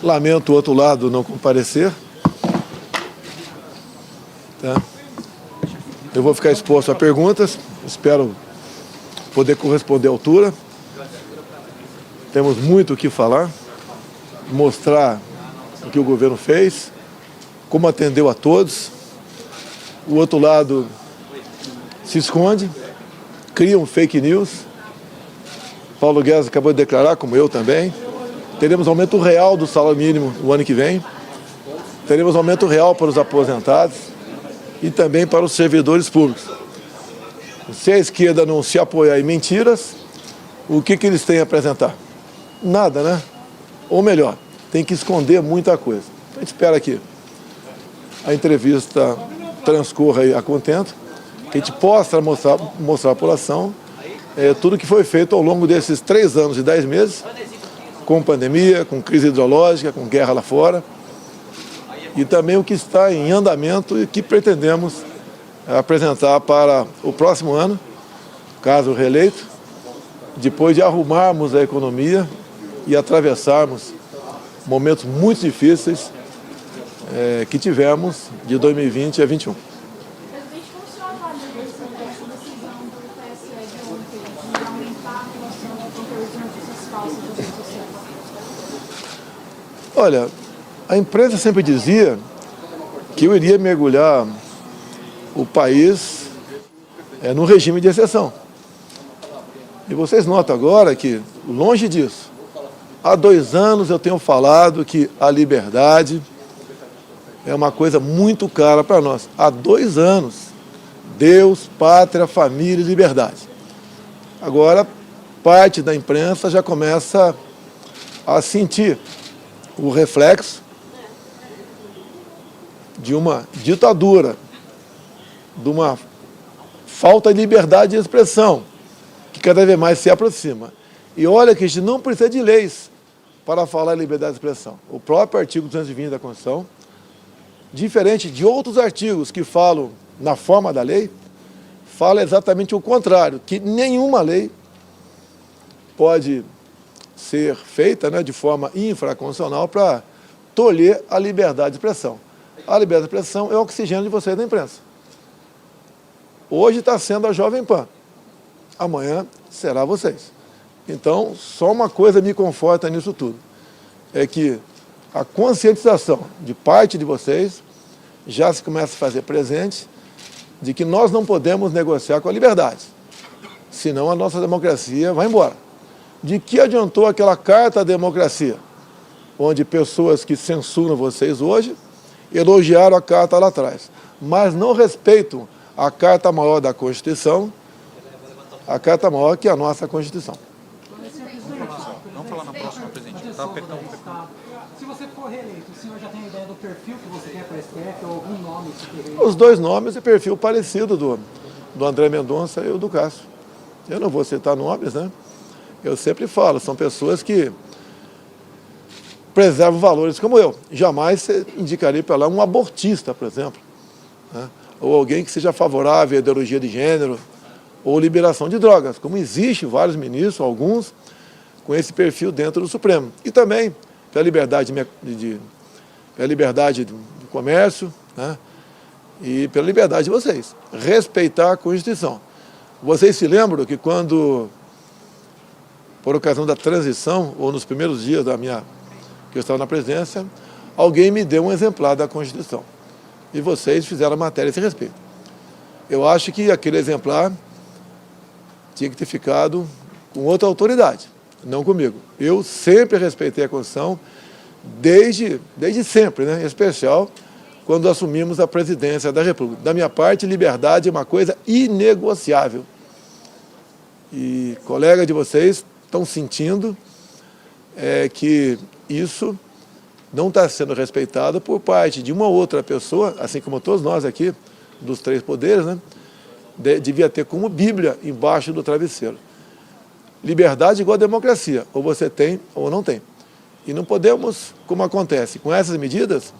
Lamento o outro lado não comparecer. Tá? Eu vou ficar exposto a perguntas, espero poder corresponder à altura. Temos muito o que falar, mostrar o que o governo fez, como atendeu a todos. O outro lado se esconde, cria um fake news. Paulo Guedes acabou de declarar, como eu também. Teremos aumento real do salário mínimo no ano que vem. Teremos aumento real para os aposentados e também para os servidores públicos. Se a esquerda não se apoiar em mentiras, o que eles têm a apresentar? Nada, né? Ou melhor, tem que esconder muita coisa. A gente espera que a entrevista transcorra aí a contento, que a gente possa mostrar à população tudo que foi feito ao longo desses 3 anos e 10 meses, com pandemia, com crise hidrológica, com guerra lá fora, e também o que está em andamento e que pretendemos apresentar para o próximo ano, caso reeleito, depois de arrumarmos a economia e atravessarmos momentos muito difíceis que tivemos de 2020 a 2021. Presidente, como o senhor avalia essa decisão do TSE de ontem de aumentar a relação de conteúdo de notícias falsas das redes sociais? Olha, a imprensa sempre dizia que eu iria mergulhar o país no regime de exceção. E vocês notam agora que, longe disso, há 2 anos eu tenho falado que a liberdade é uma coisa muito cara para nós. Há 2 anos, Deus, pátria, família e liberdade. Agora, parte da imprensa já começa a sentir o reflexo de uma ditadura, de uma falta de liberdade de expressão, que cada vez mais se aproxima. E olha que a gente não precisa de leis para falar em liberdade de expressão. O próprio artigo 220 da Constituição, diferente de outros artigos que falam na forma da lei, fala exatamente o contrário, que nenhuma lei pode ser feita de forma infraconstitucional para tolher a liberdade de expressão. A liberdade de expressão é o oxigênio de vocês da imprensa. Hoje está sendo a Jovem Pan, amanhã será vocês. Então, só uma coisa me conforta nisso tudo, é que a conscientização de parte de vocês já se começa a fazer presente de que nós não podemos negociar com a liberdade, senão a nossa democracia vai embora. De que adiantou aquela carta à democracia, onde pessoas que censuram vocês hoje elogiaram a carta lá atrás, mas não respeitam a carta maior da Constituição, a carta maior que é a nossa Constituição. Vamos falar na próxima, presidente. Tá apertando. Se você for reeleito, o senhor já tem ideia do perfil que você quer para a STF ou algum nome que você quer? Os 2 nomes e perfil parecido do André Mendonça e o do Cássio. Eu não vou citar nomes, né? Eu sempre falo, são pessoas que preservam valores como eu. Jamais você indicaria para lá um abortista, por exemplo, né? Ou alguém que seja favorável à ideologia de gênero ou liberação de drogas, como existe vários ministros, alguns, com esse perfil dentro do Supremo. E também pela liberdade do comércio, né? E pela liberdade de vocês. Respeitar a Constituição. Vocês se lembram que quando, por ocasião da transição, ou nos primeiros dias que eu estava na presidência, alguém me deu um exemplar da Constituição. E vocês fizeram a matéria a esse respeito. Eu acho que aquele exemplar tinha que ter ficado com outra autoridade, não comigo. Eu sempre respeitei a Constituição, desde sempre, né? Em especial quando assumimos a presidência da República. Da minha parte, liberdade é uma coisa inegociável. E colegas de vocês estão sentindo que isso não está sendo respeitado por parte de uma outra pessoa, assim como todos nós aqui, dos 3 poderes, né? Devia ter como Bíblia embaixo do travesseiro. Liberdade igual a democracia, ou você tem ou não tem. E não podemos, como acontece com essas medidas,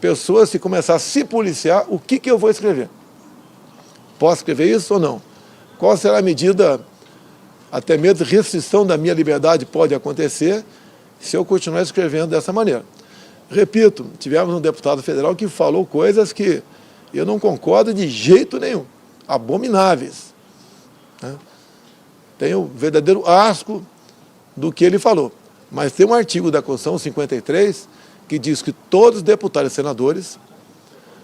pessoas se começar a se policiar, o que eu vou escrever? Posso escrever isso ou não? Qual será a medida, até mesmo restrição da minha liberdade pode acontecer, se eu continuar escrevendo dessa maneira. Repito, tivemos um deputado federal que falou coisas que eu não concordo de jeito nenhum, abomináveis, né? Tenho verdadeiro asco do que ele falou. Mas tem um artigo da Constituição 53 que diz que todos os deputados e senadores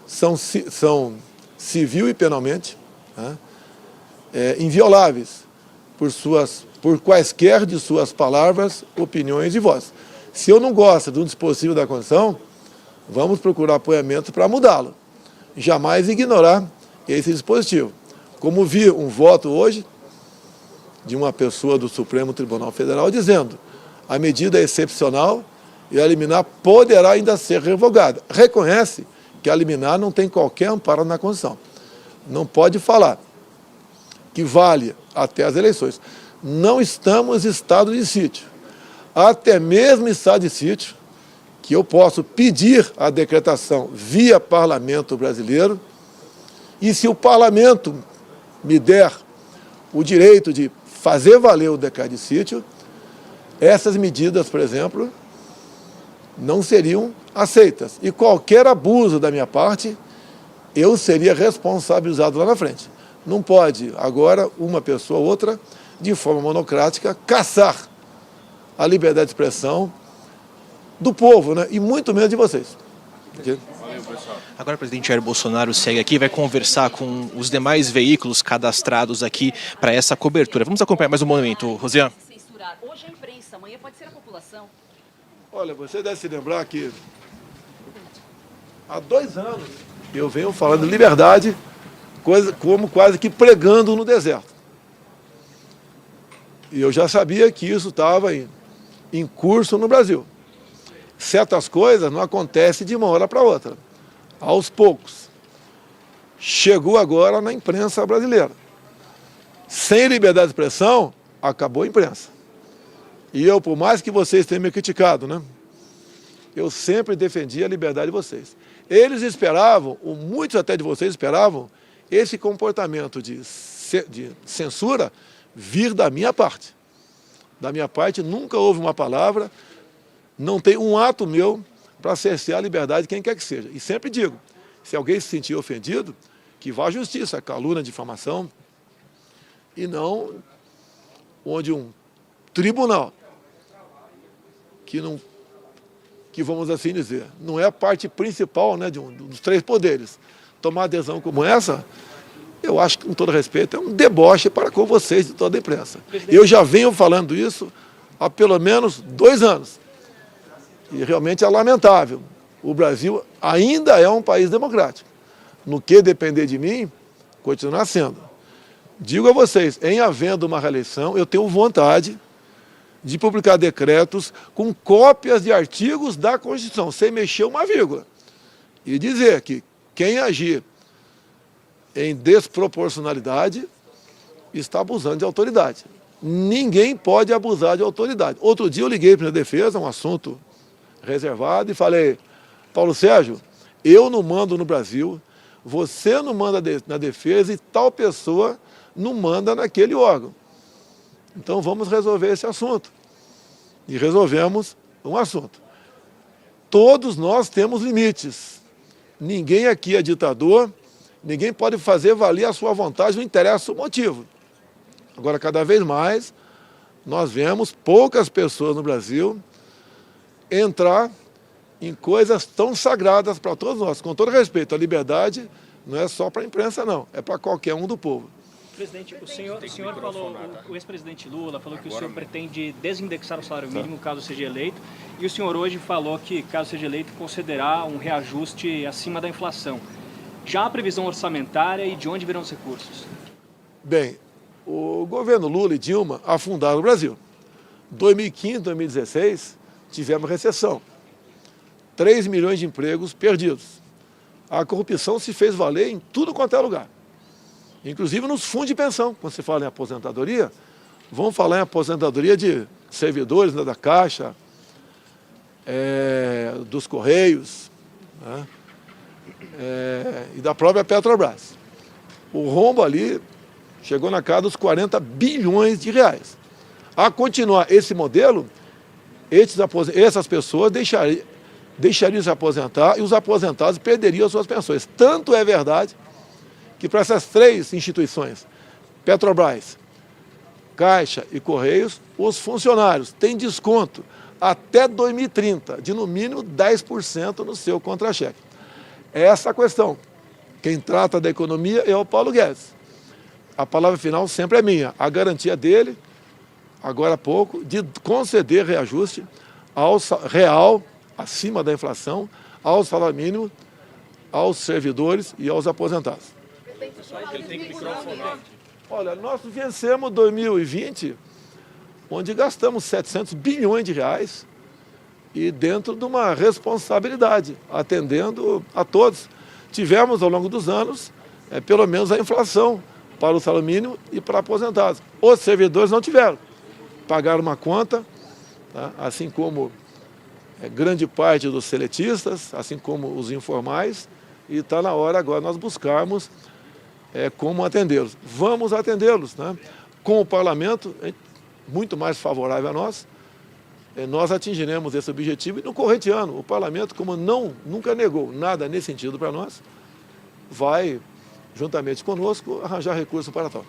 são civil e penalmente, né, invioláveis por quaisquer de suas palavras, opiniões e vozes. Se eu não gosto de um dispositivo da Constituição, vamos procurar apoiamento para mudá-lo. Jamais ignorar esse dispositivo. Como vi um voto hoje de uma pessoa do Supremo Tribunal Federal dizendo: a medida é excepcional e a liminar poderá ainda ser revogada. Reconhece que a liminar não tem qualquer amparo na Constituição. Não pode falar que vale até as eleições. Não estamos em estado de sítio. Até mesmo em estado de sítio, que eu posso pedir a decretação via Parlamento brasileiro, e se o Parlamento me der o direito de fazer valer o decreto de sítio, essas medidas, por exemplo, não seriam aceitas. E qualquer abuso da minha parte, eu seria responsabilizado lá na frente. Não pode, agora, uma pessoa ou outra, de forma monocrática, caçar a liberdade de expressão do povo, né? E muito menos de vocês. Agora o presidente Jair Bolsonaro segue aqui e vai conversar com os demais veículos cadastrados aqui para essa cobertura. Vamos acompanhar mais um momento, Rosiane. Hoje a imprensa, amanhã pode ser a população. Olha, você deve se lembrar que há 2 anos eu venho falando de liberdade, como quase que pregando no deserto. E eu já sabia que isso estava em curso no Brasil. Certas coisas não acontecem de uma hora para outra, aos poucos. Chegou agora na imprensa brasileira. Sem liberdade de expressão, acabou a imprensa. E eu, por mais que vocês tenham me criticado, né, eu sempre defendi a liberdade de vocês. Eles esperavam, ou muitos até de vocês esperavam, esse comportamento de censura vir da minha parte. Da minha parte nunca houve uma palavra, não tem um ato meu para cercear a liberdade de quem quer que seja. E sempre digo, se alguém se sentir ofendido, que vá à justiça, calúnia, difamação, e não onde um tribunal, que vamos assim dizer, não é a parte principal, né, dos 3 poderes, tomar adesão como essa, eu acho que, com todo respeito, é um deboche para com vocês de toda a imprensa. Eu já venho falando isso há pelo menos 2 anos. E realmente é lamentável. O Brasil ainda é um país democrático. No que depender de mim, continuar sendo. Digo a vocês, em havendo uma reeleição, eu tenho vontade de publicar decretos com cópias de artigos da Constituição, sem mexer uma vírgula. E dizer que quem agir em desproporcionalidade está abusando de autoridade. Ninguém pode abusar de autoridade. Outro dia eu liguei para a defesa, um assunto reservado, e falei: Paulo Sérgio, eu não mando no Brasil, você não manda na defesa e tal pessoa não manda naquele órgão. Então vamos resolver esse assunto. E resolvemos um assunto. Todos nós temos limites. Ninguém aqui é ditador, ninguém pode fazer valer a sua vontade, não interessa o motivo. Agora, cada vez mais, nós vemos poucas pessoas no Brasil entrar em coisas tão sagradas para todos nós. Com todo respeito, a liberdade não é só para a imprensa, não. É para qualquer um do povo. Presidente, o senhor falou, o ex-presidente Lula falou que o senhor pretende desindexar o salário mínimo caso seja eleito, e o senhor hoje falou que, caso seja eleito, concederá um reajuste acima da inflação. Já há previsão orçamentária e de onde virão os recursos? Bem, o governo Lula e Dilma afundaram o Brasil. 2015, 2016, tivemos recessão. 3 milhões de empregos perdidos. A corrupção se fez valer em tudo quanto é lugar. Inclusive nos fundos de pensão. Quando se fala em aposentadoria, vamos falar em aposentadoria de servidores, né, da Caixa, dos Correios, né, e da própria Petrobras. O rombo ali chegou na casa dos 40 bilhões de reais. A continuar esse modelo, essas pessoas deixariam de se aposentar e os aposentados perderiam as suas pensões. Tanto é verdade que para essas 3 instituições, Petrobras, Caixa e Correios, os funcionários têm desconto até 2030, de no mínimo 10% no seu contra-cheque. É essa a questão. Quem trata da economia é o Paulo Guedes. A palavra final sempre é minha. A garantia dele, agora há pouco, de conceder reajuste real, acima da inflação, ao salário mínimo, aos servidores e aos aposentados. Olha, nós vencemos 2020, onde gastamos 700 bilhões de reais e dentro de uma responsabilidade, atendendo a todos. Tivemos, ao longo dos anos, pelo menos a inflação para o salário mínimo e para aposentados. Os servidores não tiveram. Pagaram uma conta, tá? Assim como grande parte dos seletistas, assim como os informais, e está na hora agora nós buscarmos como atendê-los. Vamos atendê-los, né? Com o parlamento muito mais favorável a nós, nós atingiremos esse objetivo e no corrente ano o parlamento, como nunca negou nada nesse sentido para nós, vai, juntamente conosco, arranjar recursos para tal.